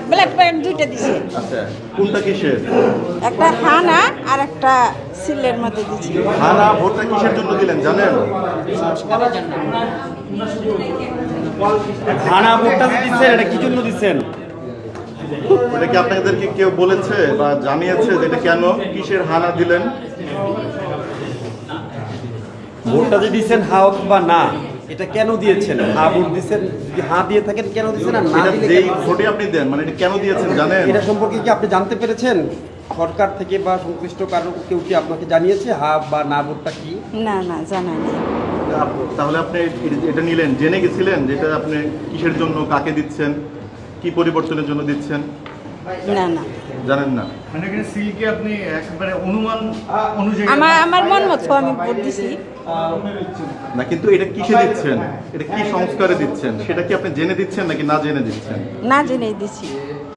Black pant দুইটা দিছে। আচ্ছা, কোনটা কিসের? একটা হানা আর একটা সিলের মধ্যে দিছে। হানা ভোটটা কিসের জন্য দিলেন জানেন? হানা ভোটটা দিচ্ছেন, এটা কি জন্য দিচ্ছেন? এটা কি আপনাদেরকে কেউ বলেছে বা জানিয়েছে যে এটা কেন, কিসের হানা দিলেন? ভোটটা যে দিচ্ছেন হা অথবা না, এটা কেন দিয়েছেন? হা ভোট দিচ্ছেন, যদি হা দিয়ে থাকেন কেন দিচ্ছেন আর না এটা দিলে যেই কেন দিচ্ছেন? ভোটে আপনি দেন, মানে এটা কেন দিয়েছেন জানেন? এটা সম্পর্কে কি আপনি জানতে পেরেছেন? সরকার থেকে বা সংশ্লিষ্ট কারো কেউ কি আপনাকে জানিয়েছে হা বা না ভোটটা কি? না না জানা নেই। তাহলে আপনি এটা নিলেন, জেনে গেছিলেন যেটা আপনি কিসের জন্য, কাকে দিচ্ছেন, কি পরিবর্তনের জন্য দিচ্ছেন? না না জানেন না? মানে এখানে সিলকে আপনি একেবারে অনুমান অনুযায়ী আমার মন মতো আমি ভোট দিছি। না, কিন্তু এটা কিসে দিচ্ছেন, এটা কি সংস্কারে দিচ্ছেন, সেটা কি আপনি জেনে দিচ্ছেন নাকি না জেনে দিচ্ছেন? না জেনেই দিছি।